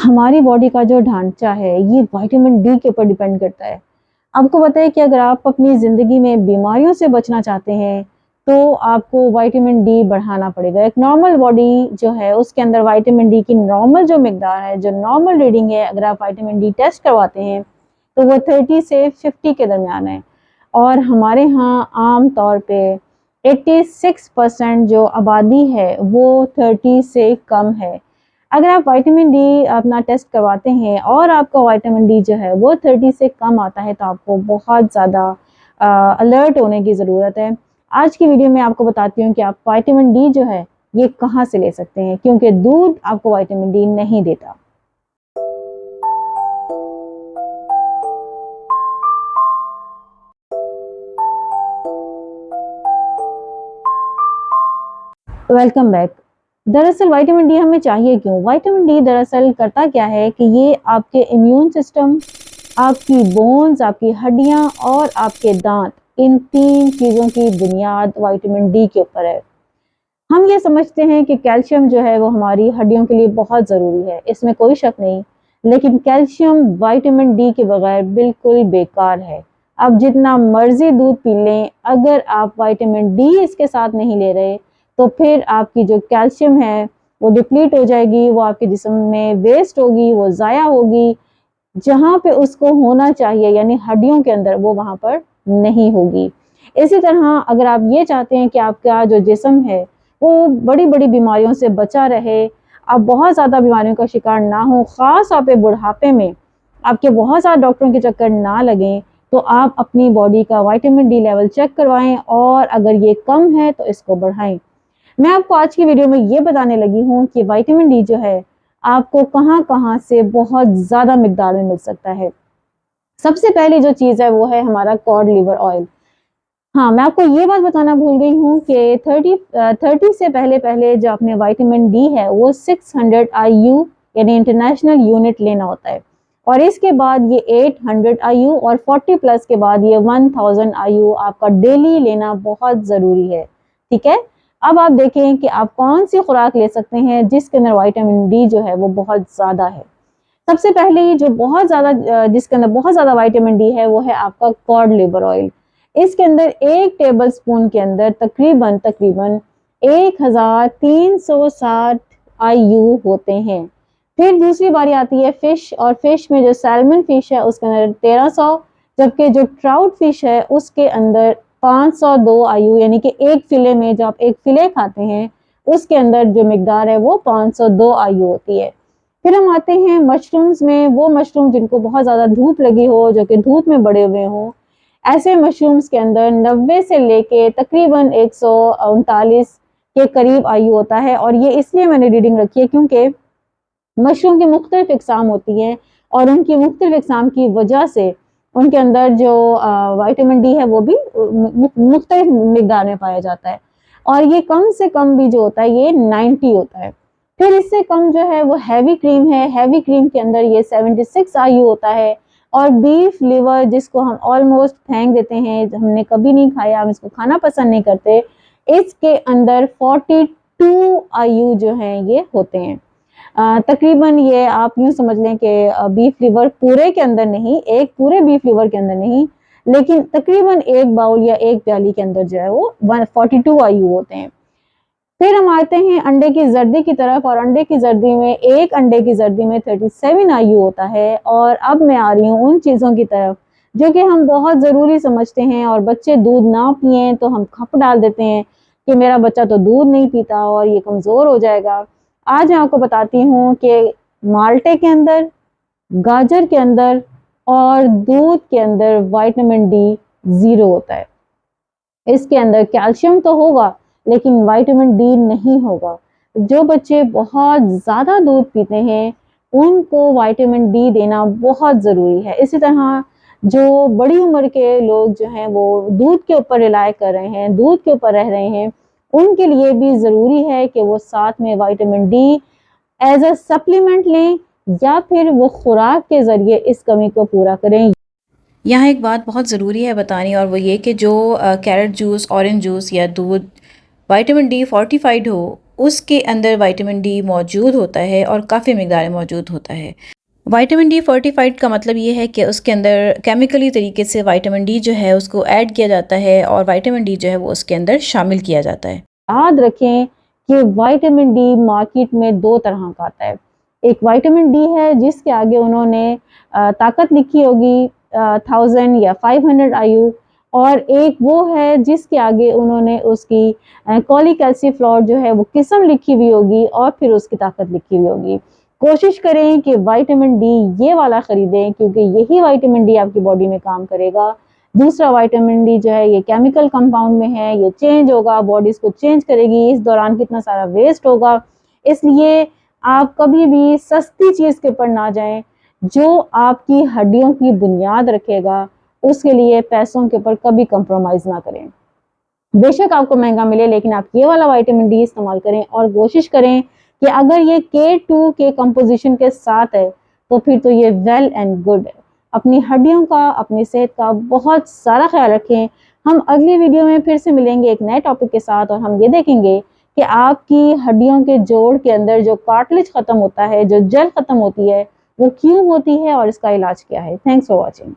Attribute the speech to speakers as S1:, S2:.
S1: हमारी बॉडी का जो ढांचा है ये विटामिन डी के ऊपर डिपेंड करता है। आपको पता है कि अगर आप अपनी ज़िंदगी में बीमारियों से बचना चाहते हैं तो आपको विटामिन डी बढ़ाना पड़ेगा। एक नॉर्मल बॉडी जो है उसके अंदर विटामिन डी की नॉर्मल जो मिकदार है, जो नॉर्मल रीडिंग है, अगर आप विटामिन डी टेस्ट करवाते हैं तो वो 30 से 50 के दरमियान है। और हमारे यहाँ आम तौर पे 86% जो आबादी है वो 30 से कम है। अगर आप विटामिन डी अपना टेस्ट करवाते हैं और आपका विटामिन डी जो है वो 30 से कम आता है तो आपको बहुत ज़्यादा अलर्ट होने की ज़रूरत है। आज की वीडियो में आपको बताती हूँ कि आप विटामिन डी जो है ये कहाँ से ले सकते हैं, क्योंकि दूध आपको विटामिन डी नहीं देता। Welcome back. दरअसल विटामिन डी हमें चाहिए क्यों? विटामिन डी दरअसल करता क्या है कि ये आपके इम्यून सिस्टम, आपकी बोन्स, आपकी हड्डियां और आपके दांत, इन 3 चीज़ों की बुनियाद विटामिन डी के ऊपर है। हम ये समझते हैं कि कैल्शियम जो है वो हमारी हड्डियों के लिए बहुत ज़रूरी है, इसमें कोई शक नहीं, लेकिन कैल्शियम विटामिन डी के बगैर बिल्कुल बेकार है। आप जितना मर्जी दूध पी लें, अगर आप विटामिन डी इसके साथ नहीं ले रहे तो फिर आपकी जो कैल्शियम है वो डिप्लीट हो जाएगी, वो आपके जिस्म में वेस्ट होगी, वो ज़ाया होगी। जहाँ पे उसको होना चाहिए यानी हड्डियों के अंदर, वो वहाँ पर नहीं होगी। इसी तरह अगर आप ये चाहते हैं कि आपका जो जिस्म है वो बड़ी-बड़ी बीमारियों से बचा रहे, आप बहुत ज़्यादा बीमारियों का शिकार ना हो, ख़ास तौर पे बुढ़ापे में आपके बहुत ज़्यादा डॉक्टरों के चक्कर ना लगें, तो आप अपनी बॉडी का विटामिन डी लेवल चेक करवाएँ और अगर ये कम है तो इसको बढ़ाएँ। मैं आपको आज की वीडियो में ये बताने लगी हूँ कि विटामिन डी जो है आपको कहाँ-कहाँ से बहुत ज़्यादा मिकदार में मिल सकता है। सबसे पहली जो चीज़ है वो है हमारा कॉड लिवर ऑयल। हाँ, मैं आपको ये बात बताना भूल गई हूँ कि 30 से पहले जो आपने विटामिन डी है वो 600 IU यानी इंटरनेशनल यूनिट लेना होता है, और इसके बाद ये 800 IU और 40 प्लस के बाद ये 1000 IU आपका डेली लेना बहुत ज़रूरी है। ठीक है? अब आप देखें कि आप कौन सी खुराक ले सकते हैं जिसके अंदर विटामिन डी जो है वो बहुत ज़्यादा है। सबसे पहले जो बहुत ज़्यादा जिसके अंदर बहुत ज़्यादा विटामिन डी है वो है आपका कॉड लिवर ऑयल। इसके अंदर 1 टेबलस्पून के अंदर तकरीबन 1360 IU होते हैं। फिर दूसरी बारी आती है फ़िश, और फ़िश में जो सैल्मन फ़िश है उसके अंदर 1300, जबकि जो ट्राउट फ़िश है उसके अंदर 502 IU यानी कि एक फ़िले में, जब आप एक फ़िले खाते हैं उसके अंदर जो मिकदार है वो 502 IU होती है। फिर हम आते हैं मशरूम्स में। वो मशरूम जिनको बहुत ज़्यादा धूप लगी हो, जो कि धूप में बड़े हुए हों, ऐसे मशरूम्स के अंदर 90 से लेके तकरीबन 139 के करीब IU होता है। और ये इसलिए मैंने रीडिंग रखी है क्योंकि मशरूम की मुख्तलिफ इकसाम होती हैं और उनकी मुख्तलिफ इकसाम की वजह से उनके अंदर जो विटामिन डी है वो भी मुख्तलिफ मिकदार में पाया जाता है, और ये कम से कम भी जो होता है ये 90 होता है। फिर इससे कम जो है वो हैवी क्रीम है। हैवी क्रीम के अंदर ये 76 IU होता है। और बीफ लिवर जिसको हम ऑलमोस्ट फेंक देते हैं, हमने कभी नहीं खाया, हम इसको खाना पसंद नहीं करते, इसके अंदर 42 IU जो हैं ये होते हैं। तकरीबन ये आप यूँ समझ लें कि बीफ लिवर पूरे के अंदर नहीं, एक पूरे बीफ लिवर के अंदर नहीं, लेकिन तकरीबन एक बाउल या एक प्याली के अंदर जो है वो 42 IU होते हैं। फिर हम आते हैं अंडे की जर्दी की तरफ, और अंडे की जर्दी में, एक अंडे की जर्दी में 37 IU होता है। और अब मैं आ रही हूँ उन चीज़ों की तरफ जो कि हम बहुत ज़रूरी समझते हैं, और बच्चे दूध ना पिएं तो हम खप डाल देते हैं कि मेरा बच्चा तो दूध नहीं पीता और ये कमज़ोर हो जाएगा। आज मैं आपको बताती हूँ कि माल्टे के अंदर, गाजर के अंदर और दूध के अंदर विटामिन डी 0 होता है। इसके अंदर कैल्शियम तो होगा लेकिन विटामिन डी नहीं होगा। जो बच्चे बहुत ज़्यादा दूध पीते हैं उनको विटामिन डी देना बहुत ज़रूरी है। इसी तरह जो बड़ी उम्र के लोग जो हैं वो दूध के ऊपर रिलाय कर रहे हैं, दूध के ऊपर रह रहे हैं, उनके लिए भी ज़रूरी है कि वो साथ में vitamin D as a supplement लें या फिर वो खुराक के ज़रिए इस कमी को पूरा करें।
S2: यहाँ एक बात बहुत ज़रूरी है बतानी, और वो ये कि जो कैरेट जूस, ऑरेंज जूस या दूध विटामिन डी फोर्टिफाइड हो उसके अंदर विटामिन डी मौजूद होता है और काफ़ी मिकदार में मौजूद होता है। विटामिन डी फोर्टिफाइड का मतलब ये है कि उसके अंदर केमिकली तरीके से विटामिन डी जो है उसको ऐड किया जाता है और विटामिन डी जो है वो उसके अंदर शामिल किया जाता है।
S1: याद रखें कि विटामिन डी मार्केट में दो तरह का आता है। एक विटामिन डी है जिसके आगे उन्होंने ताकत लिखी होगी 1000 या 500 IU, और एक वो है जिसके आगे उन्होंने उसकी कॉलिक एसिफ्लोर जो है वो किस्म लिखी हुई होगी और फिर उसकी ताकत लिखी हुई होगी। कोशिश करें कि विटामिन डी ये वाला ख़रीदें, क्योंकि यही विटामिन डी आपकी बॉडी में काम करेगा। दूसरा विटामिन डी जो है ये केमिकल कंपाउंड में है, ये चेंज होगा, बॉडीज़ को चेंज करेगी, इस दौरान कितना सारा वेस्ट होगा। इसलिए आप कभी भी सस्ती चीज़ के ऊपर ना जाएं, जो आपकी हड्डियों की बुनियाद रखेगा उसके लिए पैसों के ऊपर कभी कंप्रोमाइज़ ना करें। बेशक आपको महंगा मिले, लेकिन आप ये वाला विटामिन डी इस्तेमाल करें और कोशिश करें कि अगर ये K2 के कंपोजिशन के साथ है तो फिर तो ये वेल एंड गुड है। अपनी हड्डियों का, अपनी सेहत का बहुत सारा ख्याल रखें। हम अगली वीडियो में फिर से मिलेंगे एक नए टॉपिक के साथ, और हम ये देखेंगे कि आपकी हड्डियों के जोड़ के अंदर जो कार्टिलेज ख़त्म होता है, जो जल ख़त्म होती है, वो क्यों होती है और इसका इलाज क्या है। Thanks for watching.